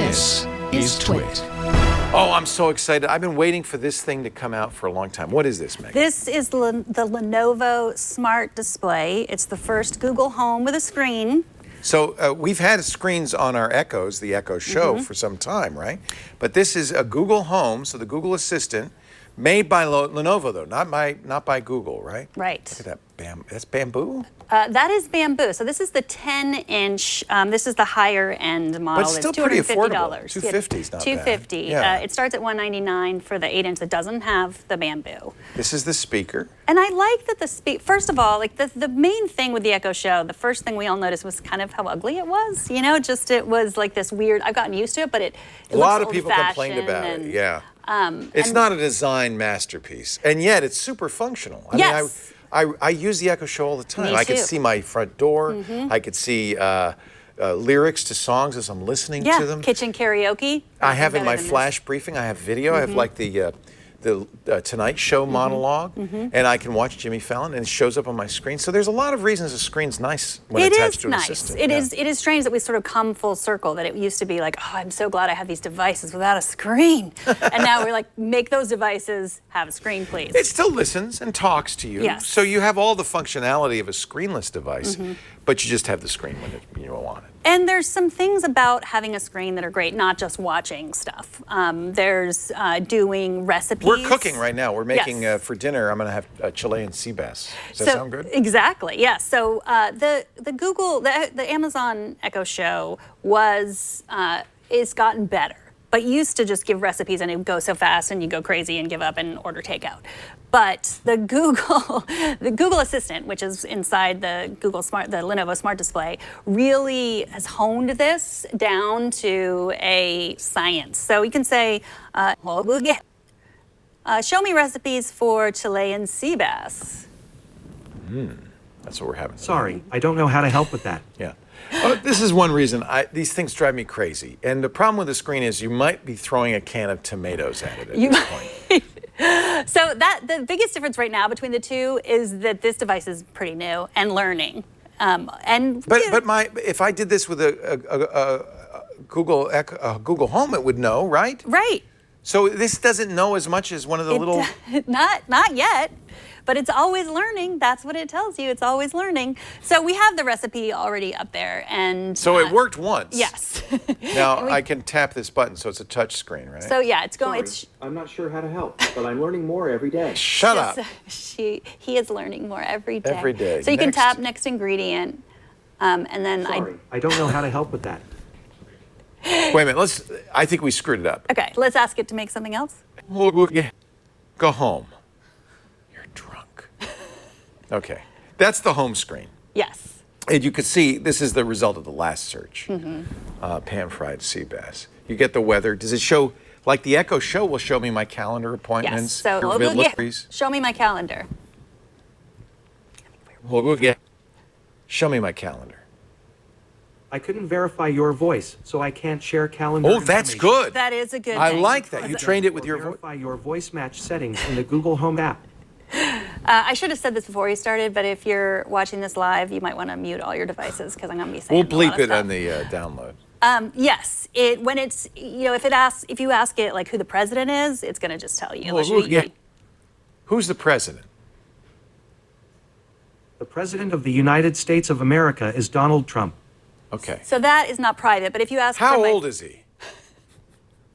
This is TWiT. Oh, I'm so excited. I've been waiting for this thing to come out for a long time. What is this, Megan? This is the Lenovo Smart Display. It's the first Google Home with a screen. So we've had screens on our Echoes, the Echo Show, for some time, right? But this is a Google Home, so the Google Assistant, made by Lenovo, though, not by Google, right? Right. Look at that, that's bamboo? That is bamboo. So this is the 10-inch. This is the higher end model. But still it's pretty $250. affordable. $250 is not bad. $250. Yeah. It starts at $199 for the 8-inch that doesn't have the bamboo. This is the speaker. And I like that first of all, like the main thing with the Echo Show, the first thing we all noticed was kind of how ugly it was. You know, just it was like this weird. I've gotten used to it, but it a lot of people complained about it. Yeah. It's not a design masterpiece, and yet it's super functional. I mean, I use the Echo Show all the time. I could see my front door. I could see lyrics to songs as I'm listening to them. Kitchen karaoke. I have in my flash briefing, I have video. I have like the Tonight Show monologue, and I can watch Jimmy Fallon, and it shows up on my screen. So there's a lot of reasons a screen's nice when attached to an assistant. It is strange that we sort of come full circle, that it used to be like, oh, I'm so glad I have these devices without a screen. And now we're like, make those devices have a screen, please. It still listens and talks to you. Yes. So you have all the functionality of a screenless device, but you just have the screen when you want it. And there's some things about having a screen that are great, not just watching stuff. There's doing recipes. We're cooking right now. We're making, for dinner, I'm going to have Chilean sea bass. Does that sound good? Exactly, yes. So the Amazon Echo Show is gotten better, but used to just give recipes and it would go so fast and you go crazy and give up and order takeout. But the Google Assistant, which is inside the Lenovo Smart Display, really has honed this down to a science. So you can say, show me recipes for Chilean sea bass. That's what we're having. Sorry, I don't know how to help with that. Yeah. This is one reason these things drive me crazy. And the problem with the screen is you might be throwing a can of tomatoes at it at this point. So the biggest difference right now between the two is that this device is pretty new and learning. If I did this with a Google Home, it would know, right? Right. So this doesn't know as much as one of the little. Not yet. But it's always learning. That's what it tells you. It's always learning. So we have the recipe already up there, and so it worked once. Yes. Now I can tap this button, so it's a touch screen, right? So yeah, it's going. Sorry, I'm not sure how to help, but I'm learning more every day. Shut up. He is learning more every day. Every day. So you can tap next ingredient, and then Sorry, I don't know how to help with that. Wait a minute. I think we screwed it up. Okay, let's ask it to make something else. Go home. You're drunk. Okay, that's the home screen. Yes. And you can see this is the result of the last search. Pan-fried sea bass. You get the weather. Does it show, like the Echo Show will show me my calendar appointments? Yes. So show me my calendar. Show me my calendar. I couldn't verify your voice, so I can't share calendar Oh, that's good. That is a good thing. I like that. You trained it with your voice. Verify your voice match settings in the Google Home app. I should have said this before we started, but if you're watching this live, you might want to mute all your devices because I'm going to be saying We'll bleep it on the download. Yes, when it's if you ask it like who the president is, it's going to just tell you. Who's the president? The President of the United States of America is Donald Trump. Okay. So that is not private, but if you ask how old is he?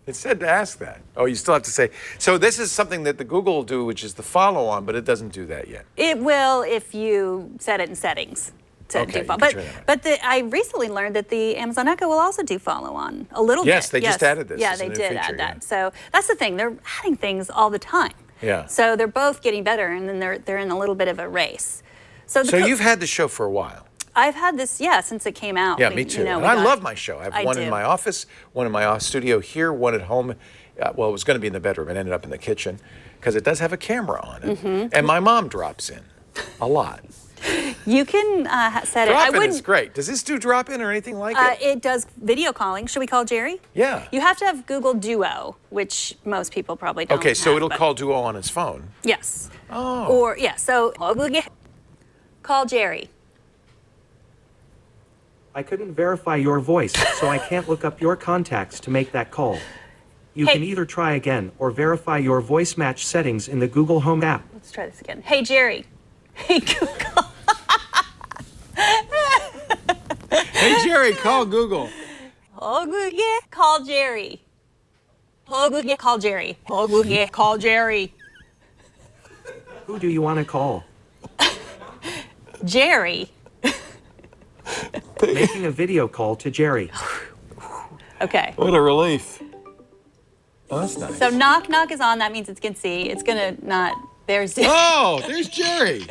It said to ask that. Oh, you still have to say. So this is something that the Google will do, which is the follow-on, but it doesn't do that yet. It will if you set it in settings to do follow. But I recently learned that the Amazon Echo will also do follow-on a little bit. Yes, they just added this. Yeah, they did add that. So that's the thing. They're adding things all the time. Yeah. So they're both getting better, and then they're in a little bit of a race. So you've had the show for a while. I've had this, since it came out. Yeah, me too. And I love my show. I have one in my office, one in my studio here, one at home. Well, it was going to be in the bedroom. It ended up in the kitchen because it does have a camera on it. And my mom drops in a lot. You can set it. Drop-in is great. Does this do drop-in or anything like it? It does video calling. Should we call Jerry? Yeah. You have to have Google Duo, which most people probably don't Okay, so have, it'll call Duo on its phone. Yes. Oh. Or, so call Jerry. I couldn't verify your voice, so I can't look up your contacts to make that call. You can either try again or verify your voice match settings in the Google Home app. Let's try this again. Hey, Jerry. Hey, Google. Hey, Jerry, call Google. Oh, good, yeah. Call Jerry. Oh, good, yeah. Call Jerry. Oh, good, yeah. Call Jerry. Who do you want to call? Jerry. Making a video call to Jerry. Okay. What a relief. Oh, that's nice. So knock, knock is on. That means it's going to see. It's going to not. There's. Oh, there's Jerry.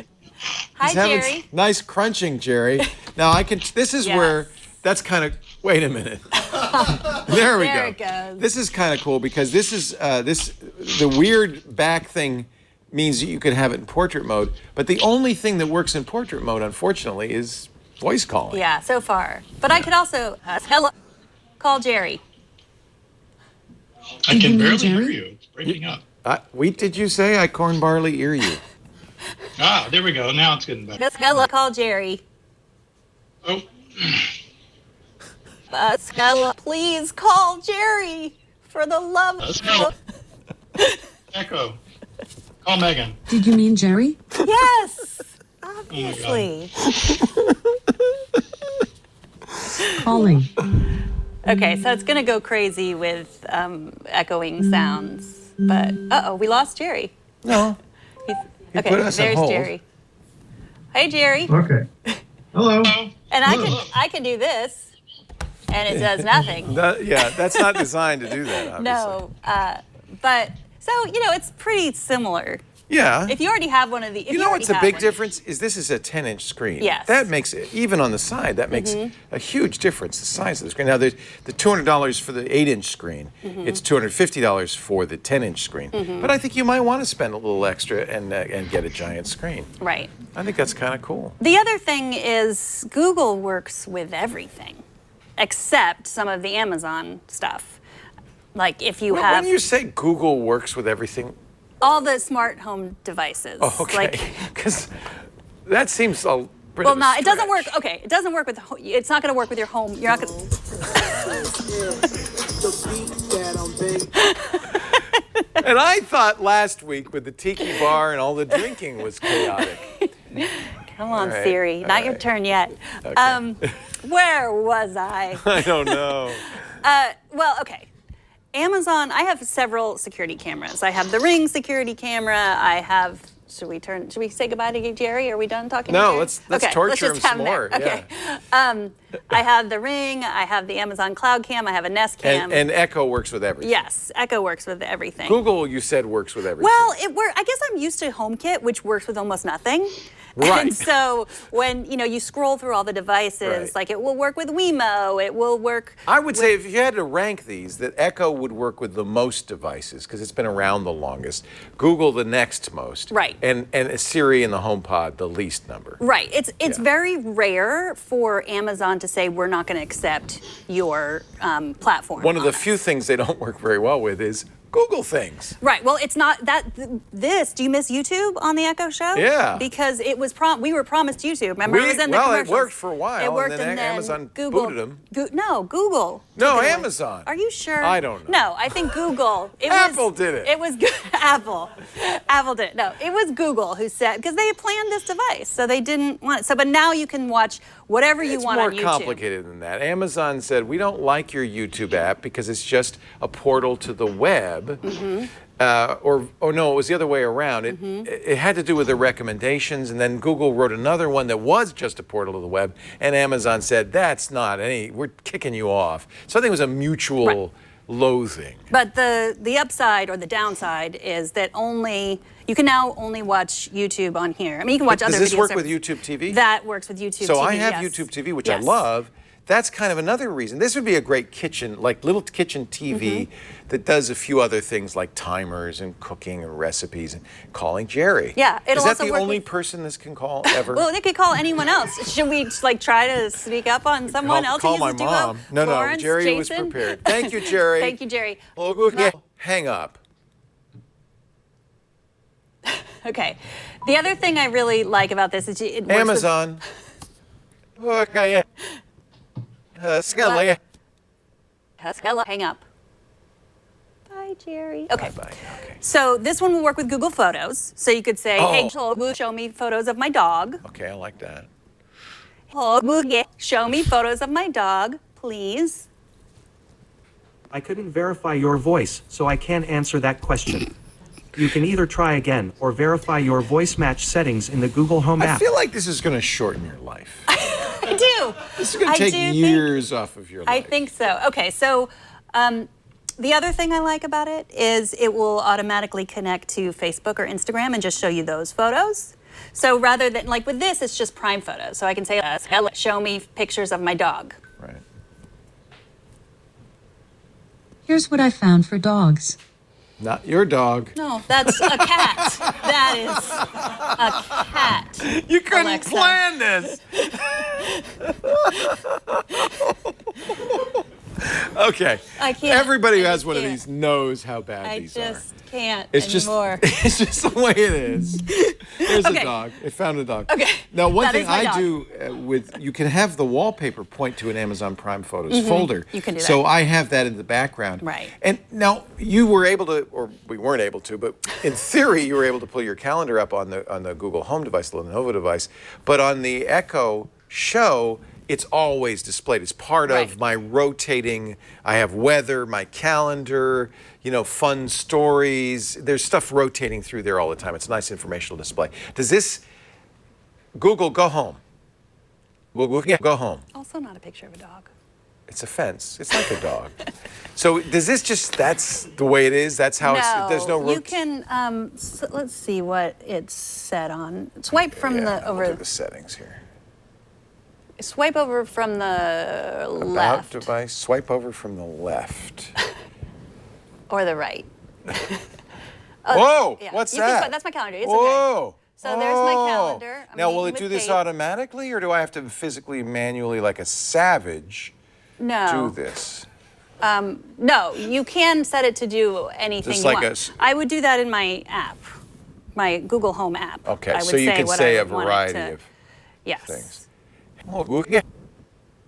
Hi, Jerry. Nice crunching, Jerry. Now I can. This is where. That's kind of. Wait a minute. There we go. There it goes. This is kind of cool because this is the weird back thing means you could have it in portrait mode, but the only thing that works in portrait mode, unfortunately, is voice calling. Yeah, so far. But I could also hello, call Jerry. I can barely hear you. It's breaking up. Did you say I corn barley ear you? Ah, there we go. Now it's getting better. Just hello, call Jerry. Oh, Stella, please call Jerry for the love of. Echo. Call Megan. Did you mean Jerry? Yes, obviously. Calling. Okay, so it's gonna go crazy with echoing sounds, but we lost Jerry. No. Okay, put us on there's hold. Jerry. Hey, Jerry. Okay. Hello. And I can do this, and it does nothing. That's not designed to do that, obviously. No, but so it's pretty similar. Yeah. If you already have one of the, You know what's the big difference is this is a 10-inch screen. Yes. That makes it, even on the side, that makes a huge difference, the size of the screen. Now, there's the $200 for the 8-inch screen. It's $250 for the 10-inch screen. But I think you might want to spend a little extra and get a giant screen. Right. I think that's kind of cool. The other thing is Google works with everything, except some of the Amazon stuff. Like if you have When you say Google works with everything, all the smart home devices. oh, okay, Like, because that seems a bit well, of a no, it doesn't work. stretch. Okay, it doesn't work with. It's not going to work with your home. You're not going. And I thought last week with the tiki bar and all the drinking was chaotic. Come on, right, Siri. all Not your right. turn yet. Okay. Where was I? I don't know. Well, okay. Amazon, I have several security cameras. I have the Ring security camera. I have, should we say goodbye to Jerry? Are we done talking to No, Jerry? let's Okay, torture just him have some him more. there. Okay. I have the Ring, I have the Amazon Cloud Cam, I have a Nest Cam. And Echo works with everything. Yes, Echo works with everything. Google, you said, works with everything. Well, I guess I'm used to HomeKit, which works with almost nothing. Right. And so when you scroll through all the devices, Right. like it will work with Wemo, it will work. I would say if you had to rank these, that Echo would work with the most devices because it's been around the longest. Google the next most. Right. And Siri and the HomePod the least number. Right. It's Yeah. very rare for Amazon to say we're not going to accept your platform. One of on the us. few things they don't work very well with is Google things. Right. Well, it's not that. Do you miss YouTube on the Echo Show? Yeah. Because it was we were promised YouTube. Remember, it was in the Well, it commercials. worked for a while, It worked, and then Amazon Google booted 'em. No, Google. No, took it away. Amazon. Are you sure? I don't know. No, I think Google. Apple did it. It was Apple. Apple did it. No, it was Google who said because they had planned this device, so they didn't want it. So, but now you can watch whatever you want on YouTube. It's more complicated than that. Amazon said, we don't like your YouTube app because it's just a portal to the web. Or no, it was the other way around. It had to do with the recommendations, and then Google wrote another one that was just a portal to the web, and Amazon said, that's not we're kicking you off. So I think it was a mutual loathing. But the upside or the downside is that you can now only watch YouTube on here. I mean, you can watch other videos. Does this work with YouTube TV? That works with YouTube TV. So I have yes. YouTube TV, which I Yes. love. That's kind of another reason. This would be a great kitchen, like little kitchen TV that does a few other things like timers and cooking and recipes and calling Jerry. Yeah, it'll Is that also the work only with- person this can call ever? Well, they could call anyone else. Should we try to sneak up on someone else? Call who my uses Duo? mom. No, Florence, Jerry was Jason? prepared. Thank you, Jerry. Thank you, Jerry. Oh, good. Yeah. Hang up. Okay. The other thing I really like about this is it works with- Amazon. Okay. Skelly. Hang up. Bye, Jerry. Okay. Bye. Okay. So this one will work with Google Photos. So you could say, hey, show me photos of my dog. Okay, I like that. Show me photos of my dog, please. I couldn't verify your voice, so I can't answer that question. You can either try again or verify your voice match settings in the Google Home I app. feel like this is going to shorten your life. I do. This is going to take years off of your life. I think so. Okay, so the other thing I like about it is it will automatically connect to Facebook or Instagram and just show you those photos. So rather than, like with this, it's just Prime Photos. So I can say, show me pictures of my dog. Right. Here's what I found for dogs. Not your dog. No, that's a cat. That is a cat. You couldn't Alexa. plan this. Okay. I can't. Everybody who I has one of can't. these knows how bad these are. I just can't It's anymore. it's just the way it is. There's Okay. a dog. It found a dog. Okay. Now, one That thing is my I dog. do you can have the wallpaper point to an Amazon Prime Photos folder. You can do So that. I have that in the background. Right. And now you were able to, or we weren't able to, but in theory you were able to pull your calendar up on the Google Home device, the Lenovo device. But on the Echo Show, it's always displayed. It's part of Right. my rotating. I have weather, my calendar, fun stories. There's stuff rotating through there all the time. It's a nice informational display. Does this Google go home? Google go home. Also not a picture of a dog. It's a fence. It's like a dog. So does this that's the way it is? That's how there's no you can, let's see what it's set on. Swipe from We'll do the settings here. Swipe over from the About left device, swipe over from the left. or the right. Whoa, Yeah. what's You can that? swipe- that's my calendar. It's okay. Whoa. So there's my calendar. I'm Now, will meeting it do with this Kate. automatically, or do I have to physically, manually, like a savage, No. do this? No, you can set it to do anything Just you like want. I would do that in my app, my Google Home app. Okay, I would so you can what say I a would want it variety to- of Yes. things. Oh, yeah.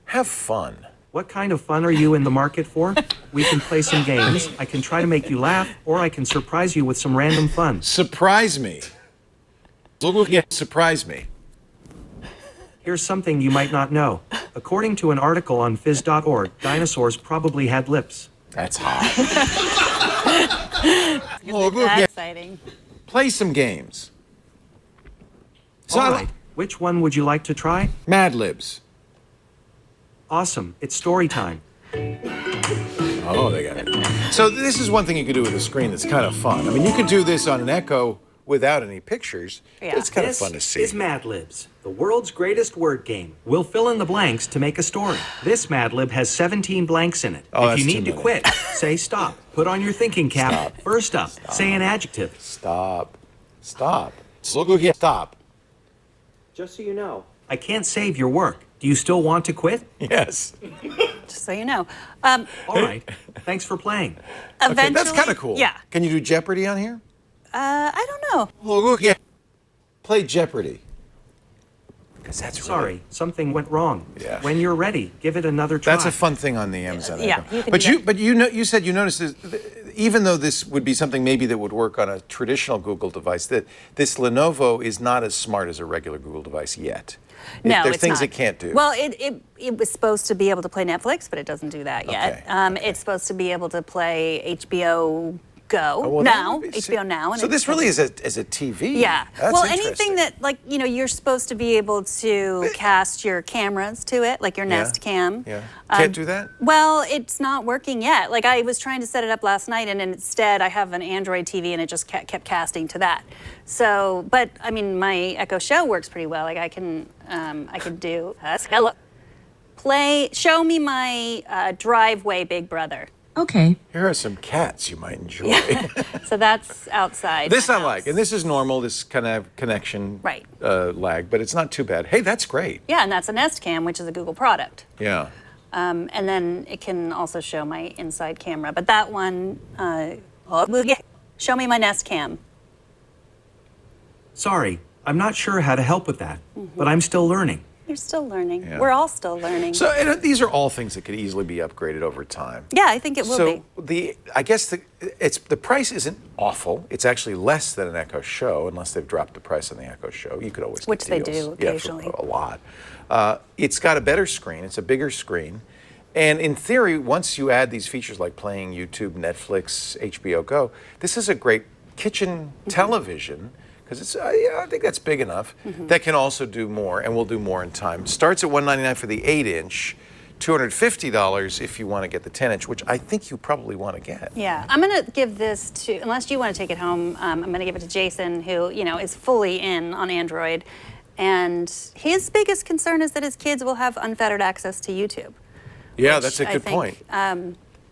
Have fun. What kind of fun are you in the market for? We can play some games, I can try to make you laugh, or I can surprise you with some random fun. Surprise me. Surprise me. Here's something you might not know. According to an article on phys.org, dinosaurs probably had lips. That's hot. That's exciting. Play some games. So All right, which one would you like to try? Mad Libs. Awesome, it's story time. Oh, they got it. So this is one thing you could do with a screen that's kind of fun. I mean, you could do this on an Echo without any pictures. Yeah. It's kind of This fun to see. is Mad Libs, the world's greatest word game. We'll fill in the blanks to make a story. This Mad Lib has 17 blanks in it. Oh, if you that's need too to many. quit, say stop. Put on your thinking cap. Stop. First up, say an adjective. Stop. Stop. Stop. Just so you know, I can't save your work. Do you still want to quit? Yes. Just so you know. All right. Thanks for playing. Eventually, Okay, that's kind of cool. Yeah. Can you do Jeopardy on here? I don't know. Play Jeopardy. Because that's really- Sorry, something went wrong. Yeah. When you're ready, give it another try. That's a fun thing on the Amazon Yeah, Echo. you can But do that. you said you noticed this, even though this would be something maybe that would work on a traditional Google device, that this Lenovo is not as smart as a regular Google device yet. No, There's it's things not. it can't do. Well, it was supposed to be able to play Netflix, but it doesn't do that yet. Okay, It's supposed to be able to play HBO Go Oh, well, that now, would be- HBO Now. And So it- this really is a TV. Yeah. That's well, interesting. anything that you're supposed to be able to cast your cameras to it, like your Nest Cam. Yeah. Can't do that? Well, it's not working yet. Like I was trying to set it up last night, and instead I have an Android TV, and it just kept casting to that. So, but I mean, my Echo Show works pretty well. Like I can do hello, show me my driveway, Big Brother. Okay. Here are some cats you might enjoy. So that's outside. This my I like, house. and this is normal, this kind of connection Right. lag, but it's not too bad. Hey, that's great. Yeah, and that's a Nest Cam, which is a Google product. Yeah. And then it can also show my inside camera. But that one, show me my Nest Cam. Sorry, I'm not sure how to help with that, but I'm still learning. You're still learning. Yeah. We're all still learning. So these are all things that could easily be upgraded over time. Yeah, I think it will be. I guess the price isn't awful. It's actually less than an Echo Show, unless they've dropped the price on the Echo Show. You could always get Which they deals. do occasionally. Yeah, for a lot. It's got a better screen. It's a bigger screen. And in theory, once you add these features like playing YouTube, Netflix, HBO Go, this is a great kitchen television, because it's I think that's big enough, that can also do more, and will do more in time. Starts at $199 for the 8-inch, $250 if you want to get the 10-inch, which I think you probably want to get. Yeah, I'm going to give this to, unless you want to take it home, I'm going to give it to Jason, who, is fully in on Android. And his biggest concern is that his kids will have unfettered access to YouTube. Yeah, that's a good point.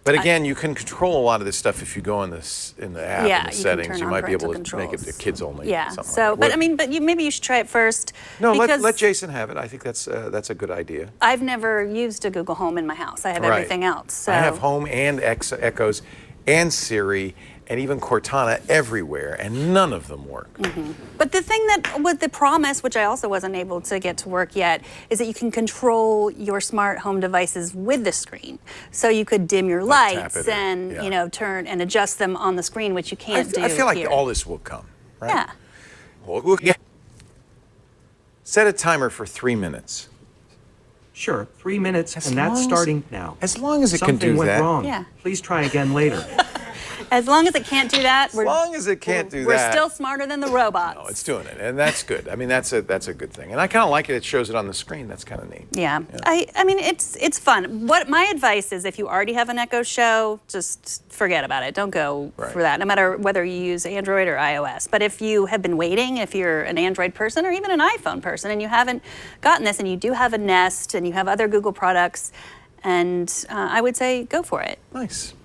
But again, you can control a lot of this stuff if you go in the app and the settings. You might be able to make it the kids only. Yeah. So, but maybe you should try it first. No, let Jason have it. I think that's a good idea. I've never used a Google Home in my house. I have everything else. So. I have Home and Echoes and Siri and even Cortana everywhere, and none of them work. But the thing that with the promise, which I also wasn't able to get to work yet, is that you can control your smart home devices with the screen. So you could dim your lights and turn and adjust them on the screen, which you can't do. I feel like here. all this will come, right? Yeah. Yeah. Set a timer for 3 minutes. Sure, 3 minutes, and that's starting now. As long as it can do Something went that. wrong. Yeah. Please try again later. As long as it can't do that, we're still smarter than the robots. No, it's doing it, and that's good. I mean, that's a good thing, and I kind of like it. It shows it on the screen. That's kind of neat. Yeah. I mean, it's fun. What my advice is, if you already have an Echo Show, just forget about it. Don't go for that, no matter whether you use Android or iOS. But if you have been waiting, if you're an Android person or even an iPhone person, and you haven't gotten this, and you do have a Nest, and you have other Google products, and I would say go for it. Nice.